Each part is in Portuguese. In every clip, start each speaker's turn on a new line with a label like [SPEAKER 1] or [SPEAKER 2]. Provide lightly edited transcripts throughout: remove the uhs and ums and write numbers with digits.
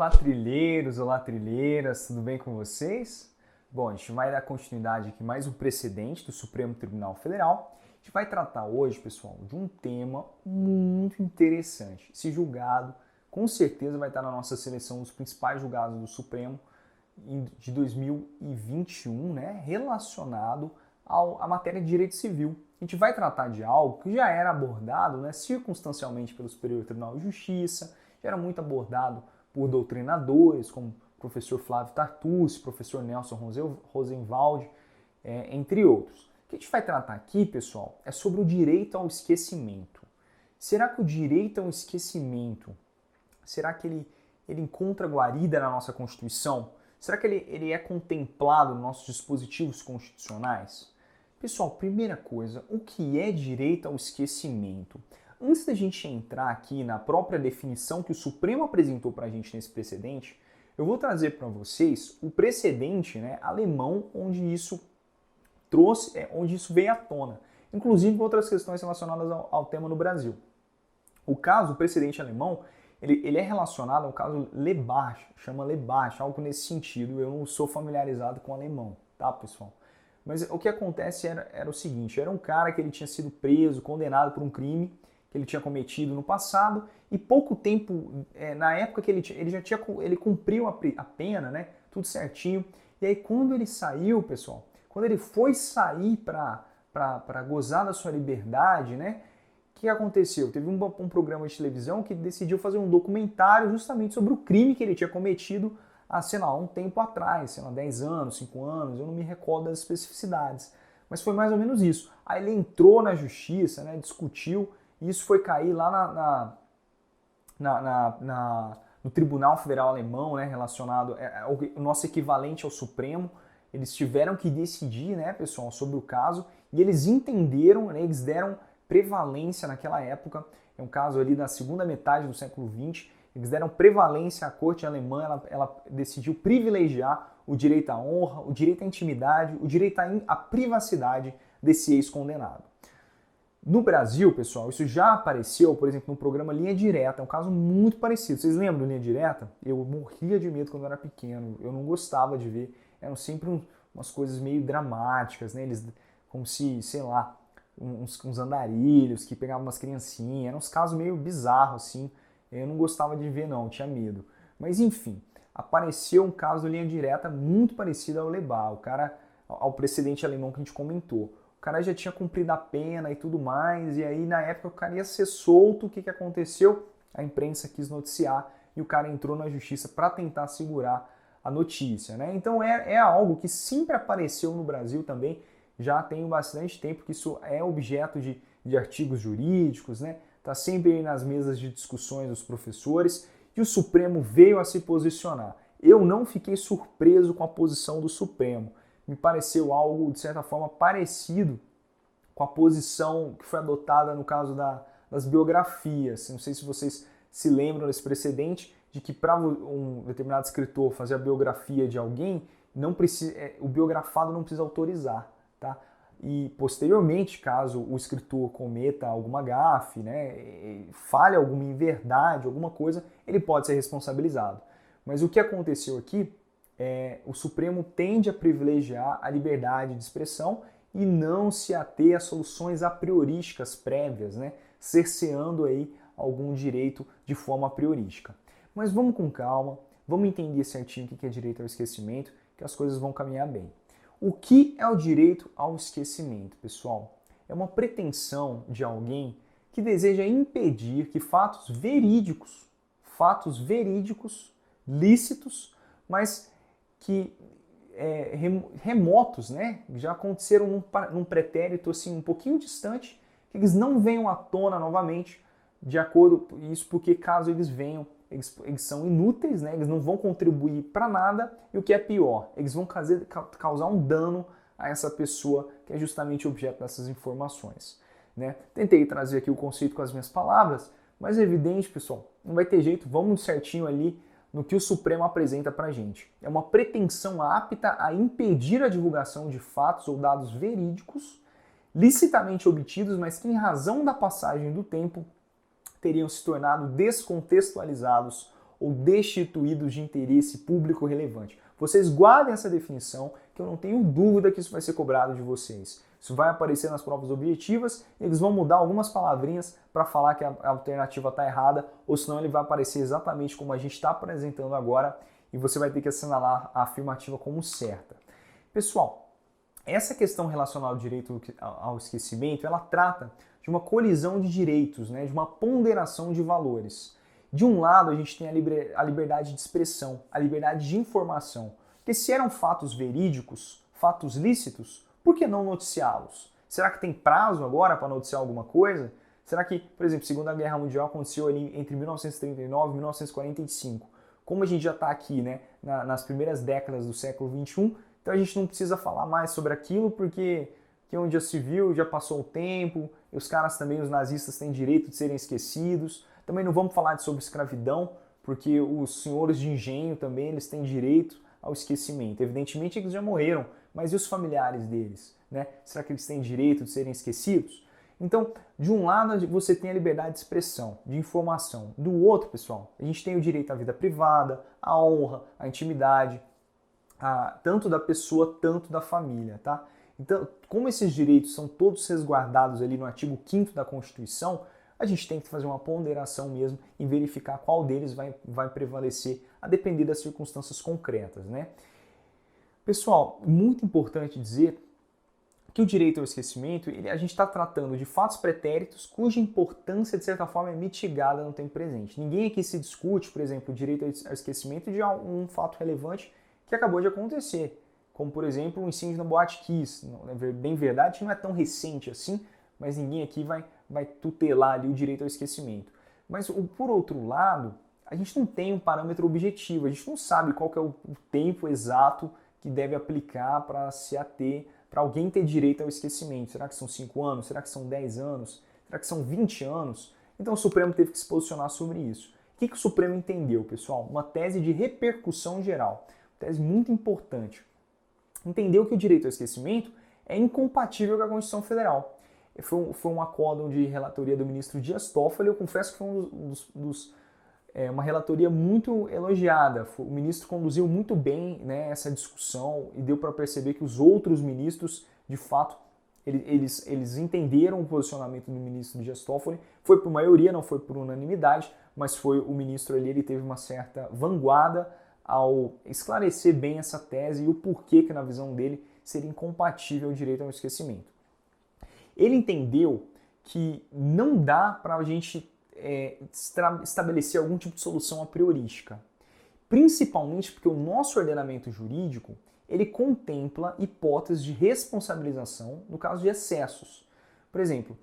[SPEAKER 1] Olá trilheiras, tudo bem com vocês? Bom, a gente vai dar continuidade aqui mais um precedente do Supremo Tribunal Federal. A gente vai tratar hoje, pessoal, de um tema muito interessante. Esse julgado, com certeza, vai estar na nossa seleção dos principais julgados do Supremo de 2021, né, relacionado à matéria de direito civil. A gente vai tratar de algo que já era abordado, né, circunstancialmente pelo Superior Tribunal de Justiça, já era muito abordado por doutrinadores, como o professor Flávio Tartucci, professor Nelson Rosenwald, entre outros. O que a gente vai tratar aqui, pessoal, é sobre o direito ao esquecimento. Será que o direito ao esquecimento, será que ele encontra guarida na nossa Constituição? Será que ele é contemplado nos nossos dispositivos constitucionais? Pessoal, primeira coisa, o que é direito ao esquecimento? Antes da gente entrar aqui na própria definição que o Supremo apresentou para a gente nesse precedente, eu vou trazer para vocês o precedente, né, alemão onde isso veio à tona, inclusive outras questões relacionadas ao tema no Brasil. O precedente alemão, ele é relacionado ao caso Lebach, chama Lebach, algo nesse sentido. Eu não sou familiarizado com o alemão, tá, pessoal? Mas o que acontece era o seguinte, era um cara que ele tinha sido preso, condenado por um crime que ele tinha cometido no passado, e pouco tempo, na época que ele cumpriu a pena, né, tudo certinho, e aí quando ele saiu, pessoal, quando ele foi sair para gozar da sua liberdade, né, o que aconteceu? Teve um programa de televisão que decidiu fazer um documentário justamente sobre o crime que ele tinha cometido há, sei lá, um tempo atrás, sei lá, 10 anos, 5 anos, eu não me recordo das especificidades, mas foi mais ou menos isso. Aí ele entrou na justiça, né, discutiu, e isso foi cair lá no Tribunal Federal Alemão, né, relacionado ao nosso equivalente ao Supremo. Eles tiveram que decidir, né, pessoal, sobre o caso, e eles entenderam, né, eles deram prevalência naquela época, é um caso ali da segunda metade do século XX, eles deram prevalência à corte alemã, ela decidiu privilegiar o direito à honra, o direito à intimidade, o direito à privacidade desse ex-condenado. No Brasil, pessoal, isso já apareceu, por exemplo, no programa Linha Direta, é um caso muito parecido. Vocês lembram do Linha Direta? Eu morria de medo quando eu era pequeno, eu não gostava de ver, eram sempre umas coisas meio dramáticas, né? Eles, como se, sei lá, uns andarilhos que pegavam umas criancinhas, eram uns casos meio bizarros, assim, eu não gostava de ver não, tinha medo. Mas enfim, apareceu um caso do Linha Direta muito parecido ao Lebach, ao precedente alemão que a gente comentou. O cara já tinha cumprido a pena e tudo mais, e aí na época o cara ia ser solto, o que aconteceu? A imprensa quis noticiar e o cara entrou na justiça para tentar segurar a notícia, né? Então é algo que sempre apareceu no Brasil também, já tem bastante tempo que isso é objeto de artigos jurídicos, né? Está sempre aí nas mesas de discussões dos professores, e o Supremo veio a se posicionar. Eu não fiquei surpreso com a posição do Supremo. Me pareceu algo, de certa forma, parecido com a posição que foi adotada no caso das biografias. Não sei se vocês se lembram desse precedente, de que para um determinado escritor fazer a biografia de alguém, o biografado não precisa autorizar, tá? E, posteriormente, caso o escritor cometa alguma gafe, né, falhe alguma inverdade, alguma coisa, ele pode ser responsabilizado. Mas o que aconteceu aqui o Supremo tende a privilegiar a liberdade de expressão e não se ater a soluções a priorísticas prévias, né, cerceando aí algum direito de forma a priorística. Mas vamos com calma, vamos entender certinho o que é direito ao esquecimento, que as coisas vão caminhar bem. O que é o direito ao esquecimento, pessoal? É uma pretensão de alguém que deseja impedir que fatos verídicos, lícitos, mas que remotos, né, já aconteceram num pretérito assim, um pouquinho distante, que eles não venham à tona novamente, de acordo com isso, porque caso eles venham, eles são inúteis, né, eles não vão contribuir para nada, e o que é pior, eles vão causar um dano a essa pessoa que é justamente objeto dessas informações. Né? Tentei trazer aqui o conceito com as minhas palavras, mas é evidente, pessoal, não vai ter jeito, vamos certinho ali no que o Supremo apresenta para a gente. É uma pretensão apta a impedir a divulgação de fatos ou dados verídicos, licitamente obtidos, mas que em razão da passagem do tempo teriam se tornado descontextualizados ou destituídos de interesse público relevante. Vocês guardem essa definição, que eu não tenho dúvida que isso vai ser cobrado de vocês. Isso vai aparecer nas provas objetivas, eles vão mudar algumas palavrinhas para falar que a alternativa está errada, ou senão ele vai aparecer exatamente como a gente está apresentando agora e você vai ter que assinalar a afirmativa como certa. Pessoal, essa questão relacionada ao direito ao esquecimento, ela trata de uma colisão de direitos, né, de uma ponderação de valores. De um lado, a gente tem a liberdade de expressão, a liberdade de informação, porque se eram fatos verídicos, fatos lícitos, por que não noticiá-los? Será que tem prazo agora para noticiar alguma coisa? Será que, por exemplo, a Segunda Guerra Mundial aconteceu ali entre 1939 e 1945? Como a gente já está aqui, né, nas primeiras décadas do século XXI, então a gente não precisa falar mais sobre aquilo porque onde já se viu, já passou o tempo, e os caras também, os nazistas, têm direito de serem esquecidos. Também não vamos falar sobre escravidão, porque os senhores de engenho também eles têm direito ao esquecimento. Evidentemente eles já morreram, mas e os familiares deles? Né? Será que eles têm direito de serem esquecidos? Então, de um lado você tem a liberdade de expressão, de informação. Do outro, pessoal, a gente tem o direito à vida privada, à honra, à intimidade, tanto da pessoa, tanto da família, tá? Então, como esses direitos são todos resguardados ali no artigo 5º da Constituição, a gente tem que fazer uma ponderação mesmo e verificar qual deles vai prevalecer a depender das circunstâncias concretas, né? Pessoal, muito importante dizer que o direito ao esquecimento, a gente está tratando de fatos pretéritos cuja importância, de certa forma, é mitigada no tempo presente. Ninguém aqui se discute, por exemplo, o direito ao esquecimento de um fato relevante que acabou de acontecer, como, por exemplo, o incêndio na Boate Kiss. Bem verdade, não é tão recente assim, mas ninguém aqui vai tutelar ali o direito ao esquecimento. Mas, por outro lado, a gente não tem um parâmetro objetivo, a gente não sabe qual que é o tempo exato que deve aplicar para se ater, para alguém ter direito ao esquecimento. Será que são 5 anos? Será que são 10 anos? Será que são 20 anos? Então o Supremo teve que se posicionar sobre isso. O que o Supremo entendeu, pessoal? Uma tese de repercussão geral, uma tese muito importante. Entendeu que o direito ao esquecimento é incompatível com a Constituição Federal. Foi um acórdão de relatoria do ministro Dias Toffoli, eu confesso que foi uma relatoria muito elogiada. O ministro conduziu muito bem, né, essa discussão e deu para perceber que os outros ministros, de fato, eles entenderam o posicionamento do ministro Dias Toffoli. Foi por maioria, não foi por unanimidade, mas foi o ministro ali, ele teve uma certa vanguarda ao esclarecer bem essa tese e o porquê que, na visão dele, seria incompatível o direito ao esquecimento. Ele entendeu que não dá para a gente estabelecer algum tipo de solução a priorística, principalmente porque o nosso ordenamento jurídico ele contempla hipóteses de responsabilização no caso de excessos. Por exemplo,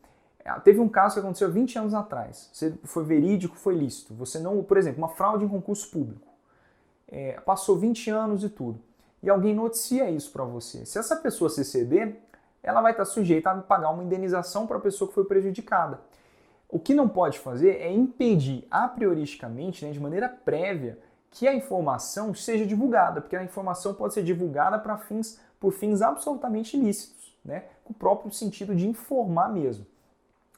[SPEAKER 1] teve um caso que aconteceu 20 anos atrás, você foi verídico, foi lícito, você não, por exemplo, uma fraude em concurso público, passou 20 anos e tudo, e alguém noticia isso para você. Se essa pessoa se exceder, ela vai estar sujeita a pagar uma indenização para a pessoa que foi prejudicada. O que não pode fazer é impedir a prioristicamente, né, de maneira prévia, que a informação seja divulgada, porque a informação pode ser divulgada por fins absolutamente ilícitos, né, com o próprio sentido de informar mesmo.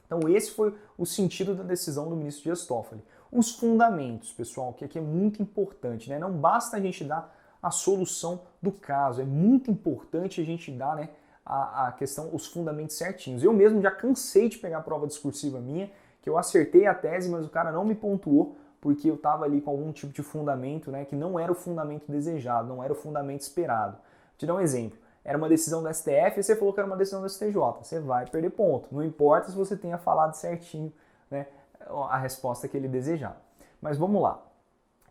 [SPEAKER 1] Então esse foi o sentido da decisão do ministro Dias Toffoli. Os fundamentos, pessoal, que aqui é muito importante, né, não basta a gente dar a solução do caso, é muito importante a gente dar, né, a questão, os fundamentos certinhos. Eu mesmo já cansei de pegar a prova discursiva minha, que eu acertei a tese, mas o cara não me pontuou porque eu estava ali com algum tipo de fundamento, né, que não era o fundamento desejado, não era o fundamento esperado. Vou te dar um exemplo. Era uma decisão do STF e você falou que era uma decisão do STJ. Você vai perder ponto. Não importa se você tenha falado certinho, né, a resposta que ele desejava. Mas vamos lá.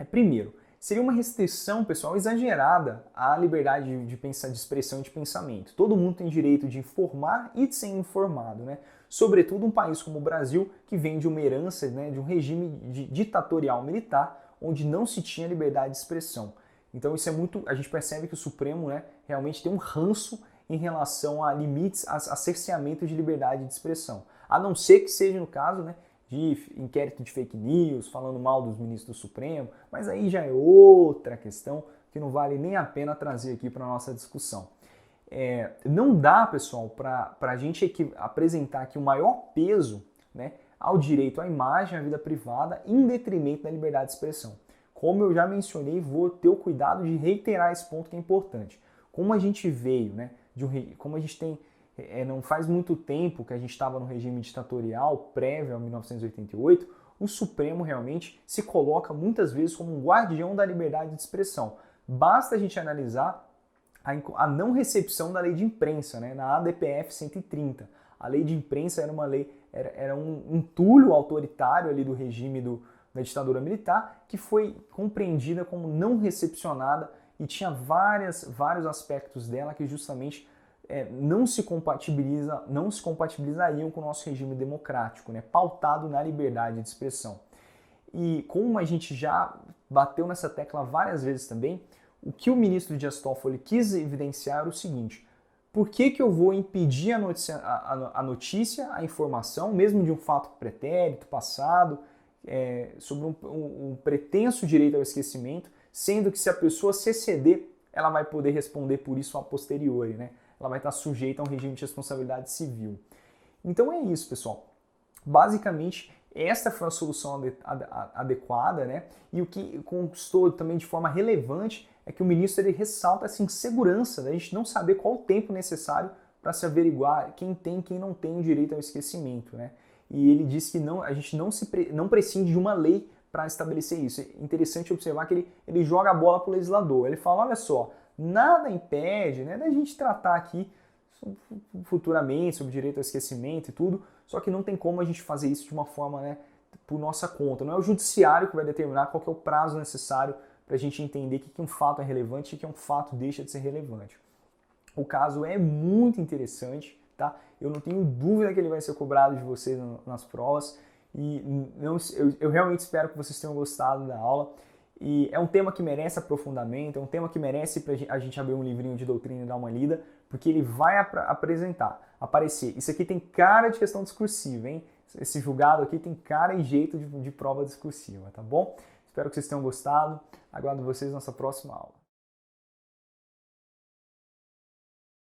[SPEAKER 1] Primeiro, seria uma restrição, pessoal, exagerada à liberdade de expressão e de pensamento. Todo mundo tem direito de informar e de ser informado, né? Sobretudo um país como o Brasil, que vem de uma herança, né, de um regime ditatorial militar, onde não se tinha liberdade de expressão. Então isso é muito, a gente percebe que o Supremo, né, realmente tem um ranço em relação a limites, a cerceamento de liberdade de expressão. A não ser que seja no caso, né, de inquérito de fake news, falando mal dos ministros do Supremo, mas aí já é outra questão que não vale nem a pena trazer aqui para a nossa discussão. Não dá, pessoal, para a gente apresentar aqui o maior peso, né, ao direito à imagem, à vida privada, em detrimento da liberdade de expressão. como eu já mencionei, vou ter o cuidado de reiterar esse ponto que é importante. Como a gente veio, né, como a gente tem, não faz muito tempo que a gente estava no regime ditatorial prévio a 1988, o Supremo realmente se coloca muitas vezes como um guardião da liberdade de expressão. Basta a gente analisar a não recepção da lei de imprensa, né, na ADPF 130. A lei de imprensa era uma lei, era um entulho autoritário ali do regime da ditadura militar, que foi compreendida como não recepcionada e tinha vários aspectos dela que justamente não se compatibilizariam com o nosso regime democrático, né, pautado na liberdade de expressão. E como a gente já bateu nessa tecla várias vezes também, o que o ministro Dias Toffoli quis evidenciar era o seguinte: por que eu vou impedir a notícia, a informação, mesmo de um fato pretérito, passado, sobre um pretenso direito ao esquecimento, sendo que se a pessoa se exceder, ela vai poder responder por isso a posteriori, né? Ela vai estar sujeita a um regime de responsabilidade civil. Então é isso, pessoal. Basicamente, esta foi a solução adequada, né? E o que conquistou também de forma relevante é que o ministro ele ressalta essa insegurança da gente não saber qual o tempo necessário para se averiguar quem tem e quem não tem o direito ao esquecimento, né? E ele diz que a gente não prescinde de uma lei para estabelecer isso. É interessante observar que ele joga a bola para o legislador. Ele fala, olha só, nada impede, né, da gente tratar aqui futuramente sobre direito ao esquecimento e tudo, só que não tem como a gente fazer isso de uma forma, né, por nossa conta. Não é o judiciário que vai determinar qual que é o prazo necessário para a gente entender que um fato é relevante e que um fato deixa de ser relevante. O caso é muito interessante, tá? Eu não tenho dúvida que ele vai ser cobrado de vocês nas provas e eu realmente espero que vocês tenham gostado da aula. E é um tema que merece aprofundamento, é um tema que merece a gente abrir um livrinho de doutrina e dar uma lida, porque ele vai aparecer. Isso aqui tem cara de questão discursiva, hein? Esse julgado aqui tem cara e jeito de prova discursiva, tá bom? Espero que vocês tenham gostado. Aguardo vocês na nossa próxima aula.